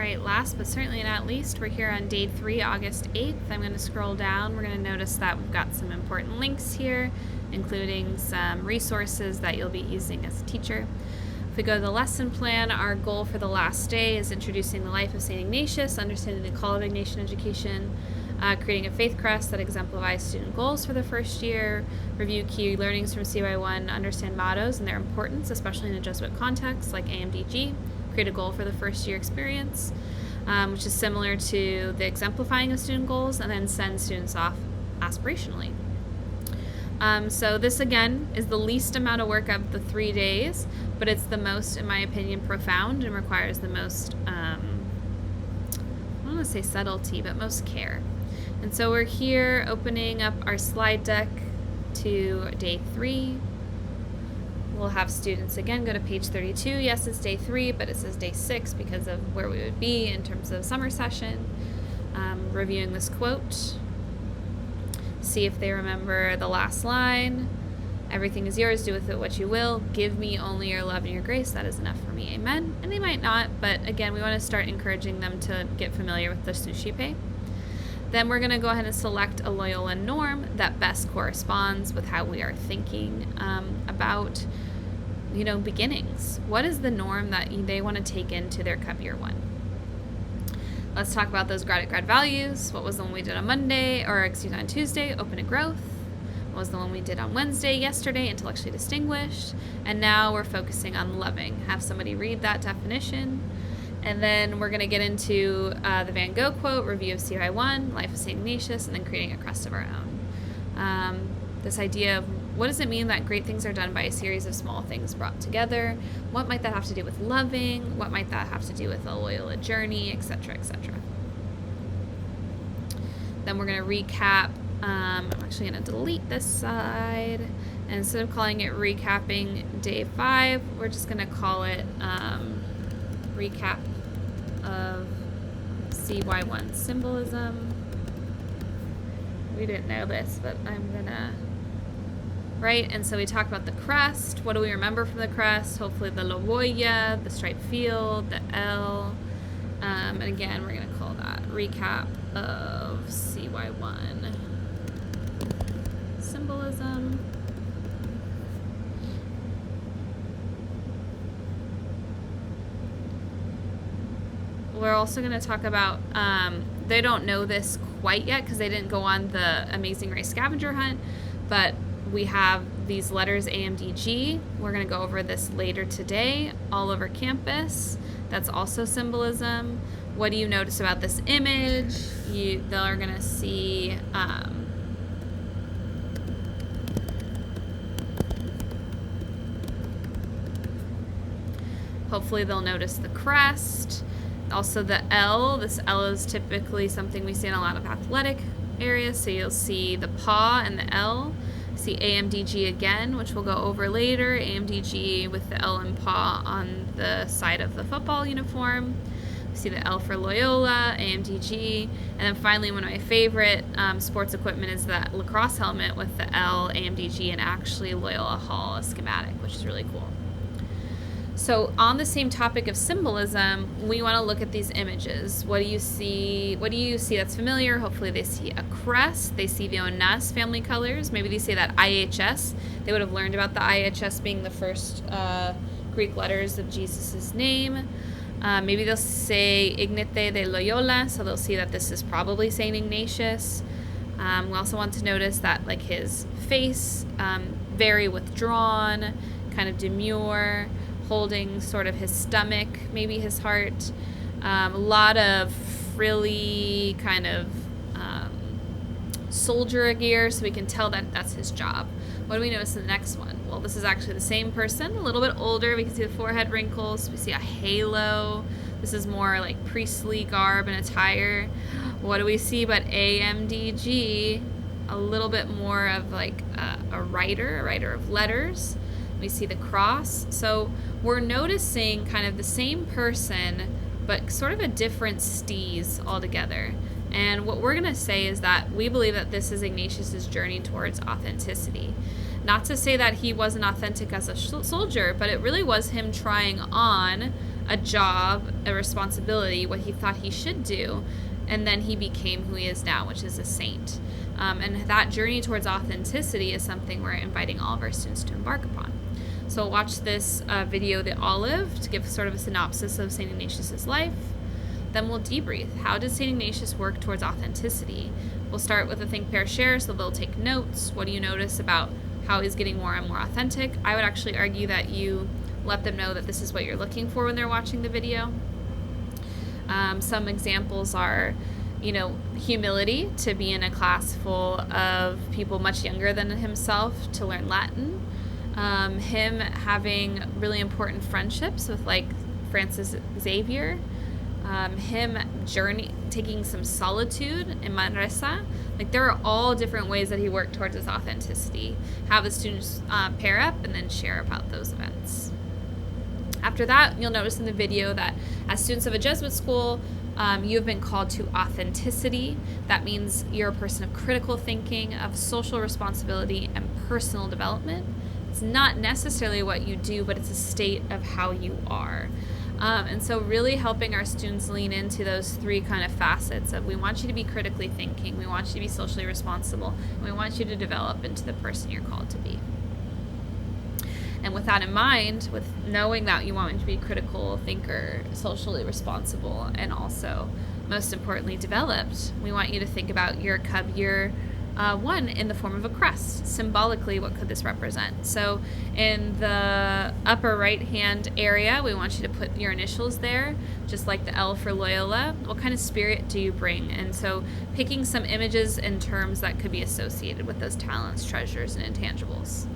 All right, last but certainly not least, we're here on day 3, August 8th. I'm going to scroll down. We're going to notice that we've got some important links here, including some resources that you'll be using as a teacher. If we go to the lesson plan, our goal for the last day is introducing the life of St. Ignatius, understanding the call of Ignatian education, creating a faith crest that exemplifies student goals for the first year, review key learnings from CY1, understand mottos and their importance, especially in a Jesuit context like AMDG, create a goal for the first year experience, which is similar to the exemplifying of student goals, and then send students off aspirationally. So this, again, is the least amount of work of the 3 days, but it's the most, in my opinion, profound and requires the most, I don't want to say subtlety, but most care. And so we're here opening up our slide deck to day 3. We'll have students, again, go to page 32. Yes, it's day 3, but it says day 6 because of where we would be in terms of summer session. Reviewing this quote. See if they remember the last line. Everything is yours, do with it what you will. Give me only your love and your grace. That is enough for me. Amen. And they might not, but again, we want to start encouraging them to get familiar with the Suscipe. Then we're going to go ahead and select a Loyola norm that best corresponds with how we are thinking about, beginnings. What is the norm that they want to take into their Cup Year 1? Let's talk about those grad values. What was the one we did on on Tuesday? Open to growth. What was the one we did on Wednesday, yesterday? Intellectually distinguished. And now we're focusing on loving. Have somebody read that definition. And then we're going to get into the Van Gogh quote, review of CY1, life of St. Ignatius, and then creating a crest of our own. This idea of what does it mean that great things are done by a series of small things brought together? What might that have to do with loving? What might that have to do with a Loyola journey, etc., etc.? Then we're going to recap. I'm actually going to delete this side. And instead of calling it recapping day 5, we're just going to call it recap of CY1 symbolism. We didn't know this, but I'm gonna, right? And so we talked about the crest. What do we remember from the crest? Hopefully the Loyola, the striped field, the L. And again, we're gonna call that recap of CY1 symbolism. We're also going to talk about, they don't know this quite yet because they didn't go on the Amazing Race scavenger hunt, but we have these letters AMDG. We're going to go over this later today all over campus. That's also symbolism. What do you notice about this image? They're going to see hopefully they'll notice the crest. Also the L, this L is typically something we see in a lot of athletic areas, so you'll see the paw and the L. See AMDG again, which we'll go over later, AMDG with the L and paw on the side of the football uniform. See the L for Loyola, AMDG, and then finally one of my favorite sports equipment is that lacrosse helmet with the L, AMDG, and actually Loyola Hall, a schematic, which is really cool. So on the same topic of symbolism, we want to look at these images. What do you see? What do you see that's familiar? Hopefully they see a crest. They see the Onus family colors. Maybe they see that IHS. They would have learned about the IHS being the first Greek letters of Jesus' name. Maybe they'll say Ignite de Loyola, so they'll see that this is probably St. Ignatius. We also want to notice that like his face, very withdrawn, kind of demure, holding sort of his stomach, maybe his heart. A lot of frilly kind of soldier gear, so we can tell that that's his job. What do we notice in the next one? Well, this is actually the same person, a little bit older. We can see the forehead wrinkles. We see a halo. This is more like priestly garb and attire. What do we see but AMDG? A little bit more of like a writer of letters. We see the cross. So we're noticing kind of the same person, but sort of a different steez altogether. And what we're going to say is that we believe that this is Ignatius's journey towards authenticity. Not to say that he wasn't authentic as a soldier, but it really was him trying on a job, a responsibility, what he thought he should do, and then he became who he is now, which is a saint. And that journey towards authenticity is something we're inviting all of our students to embark upon. So watch this video, The Olive, to give sort of a synopsis of St. Ignatius's life. Then we'll debrief. How does St. Ignatius work towards authenticity? We'll start with a think, pair, share, so they'll take notes. What do you notice about how he's getting more and more authentic? I would actually argue that you let them know that this is what you're looking for when they're watching the video. Some examples are, humility, to be in a class full of people much younger than himself to learn Latin. Him having really important friendships with like Francis Xavier. Him taking some solitude in Manresa. Like there are all different ways that he worked towards his authenticity. Have the students pair up and then share about those events. After that, you'll notice in the video that as students of a Jesuit school, you have been called to authenticity. That means you're a person of critical thinking, of social responsibility, and personal development. It's not necessarily what you do, but it's a state of how you are. And so really helping our students lean into those three kind of facets of we want you to be critically thinking, we want you to be socially responsible, and we want you to develop into the person you're called to be. And with that in mind, with knowing that you want to be a critical thinker, socially responsible, and also, most importantly, developed, we want you to think about your Cub Year 1 in the form of a crest. Symbolically, what could this represent? So in the upper right-hand area, we want you to put your initials there, just like the L for Loyola. What kind of spirit do you bring? And so picking some images and terms that could be associated with those talents, treasures, and intangibles.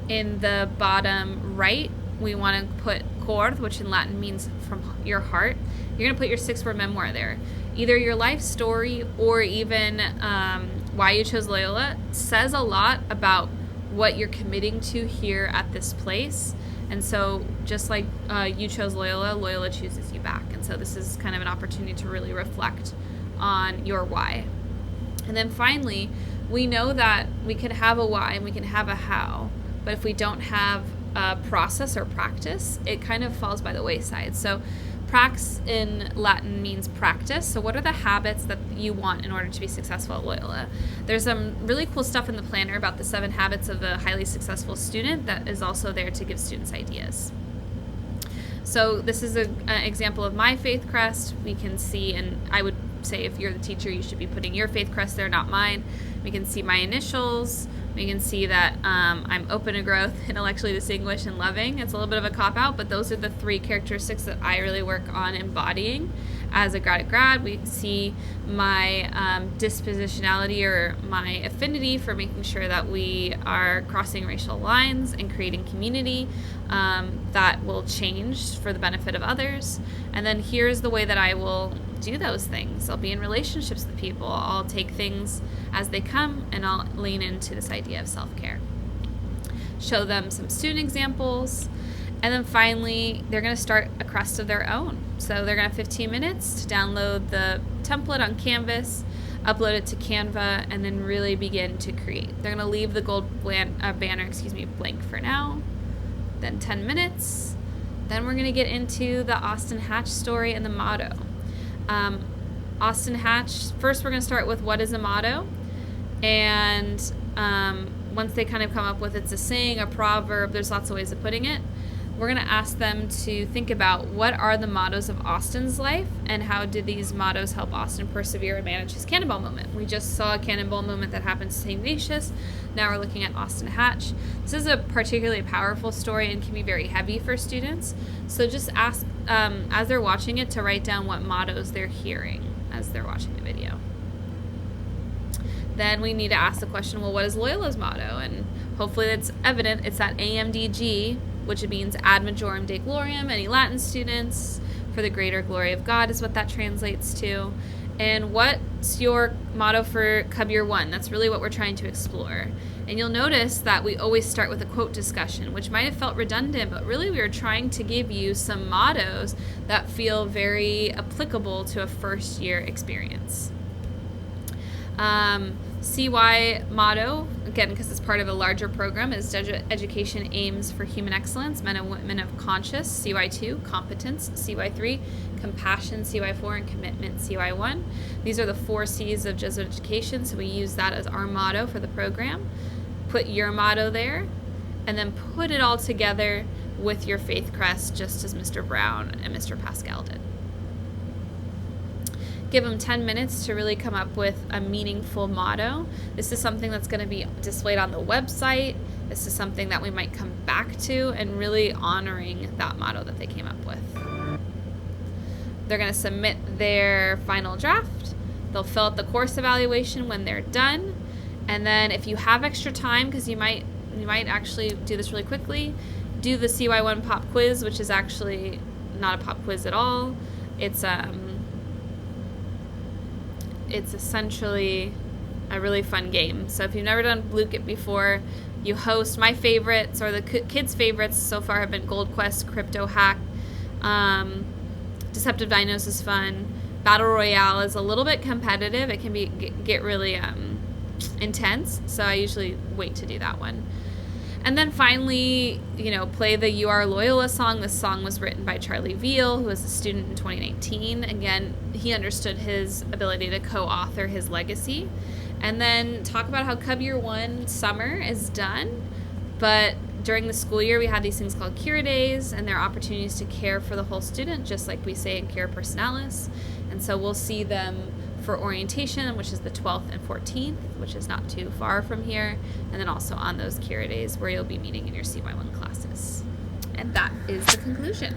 In the bottom right, we want to put cor, which in Latin means from your heart. You're going to put your 6-word memoir there. Either your life story or even why you chose Loyola says a lot about what you're committing to here at this place. And so just like you chose Loyola, Loyola chooses you back. And so this is kind of an opportunity to really reflect on your why. And then finally, we know that we can have a why and we can have a how. But if we don't have a process or practice, it kind of falls by the wayside. So prax in Latin means practice. So what are the habits that you want in order to be successful at Loyola? There's some really cool stuff in the planner about the 7 habits of a highly successful student that is also there to give students ideas. So this is an example of my faith crest. We can see, and I would say if you're the teacher, you should be putting your faith crest there, not mine. We can see my initials. We can see that I'm open to growth, intellectually distinguished, and loving. It's a little bit of a cop-out, but those are the 3 characteristics that I really work on embodying as a grad. We see my dispositionality or my affinity for making sure that we are crossing racial lines and creating community that will change for the benefit of others. And then here's the way that I will do those things. I'll be in relationships with people. I'll take things as they come, and I'll lean into this idea of self-care. Show them some student examples, and then finally, they're going to start a crest of their own. So they're going to have 15 minutes to download the template on Canvas, upload it to Canva, and then really begin to create. They're going to leave the gold banner blank for now. Then 10 minutes. Then we're going to get into the Austin Hatch story and the motto. Austin Hatch, first we're going to start with what is a motto, and once they kind of come up with it's a saying, a proverb, there's lots of ways of putting it, we're going to ask them to think about what are the mottos of Austin's life and how did these mottos help Austin persevere and manage his cannonball moment. We just saw a cannonball moment that happened to St. Ignatius. Now we're looking at Austin Hatch. This is a particularly powerful story and can be very heavy for students. So just ask, as they're watching it, to write down what mottos they're hearing as they're watching the video. Then we need to ask the question, well, what is Loyola's motto? And hopefully that's evident. It's that AMDG, which means Ad Majorem Dei Gloriam. Any Latin students? For the greater glory of God is what that translates to. And what's your motto for Cub Year 1? That's really what we're trying to explore. And you'll notice that we always start with a quote discussion, which might have felt redundant, but really we were trying to give you some mottos that feel very applicable to a first-year experience. CY motto, again, because it's part of a larger program, is education aims for human excellence, men and women of conscience. CY2, competence. CY3, compassion. CY4, and commitment. CY1. These are the 4 C's of Jesuit education, so we use that as our motto for the program. Put your motto there, and then put it all together with your faith crest, just as Mr. Brown and Mr. Pascal did. Give them 10 minutes to really come up with a meaningful motto. This is something that's going to be displayed on the website. This is something that we might come back to, and really honoring that motto that they came up with. They're going to submit their final draft. They'll fill out the course evaluation when they're done. And then if you have extra time, because you might actually do this really quickly, do the CY1 pop quiz, which is actually not a pop quiz at all. It's essentially a really fun game. So if you've never done Blue Kit before, you host. My favorites, or the kids' favorites so far, have been Gold Quest, Crypto Hack, Deceptive Dinos is fun. Battle Royale is a little bit competitive. It can get really intense, so I usually wait to do that one. And then finally, play the You Are Loyola song. This song was written by Charlie Veal, who was a student in 2019. Again, he understood his ability to co-author his legacy. And then talk about how Cub Year 1 summer is done, but during the school year, we have these things called Cure Days, and they're opportunities to care for the whole student, just like we say in Cure Personalis. And so we'll see them for orientation, which is the 12th and 14th, which is not too far from here, and then also on those Cure Days where you'll be meeting in your CY1 classes. And that is the conclusion.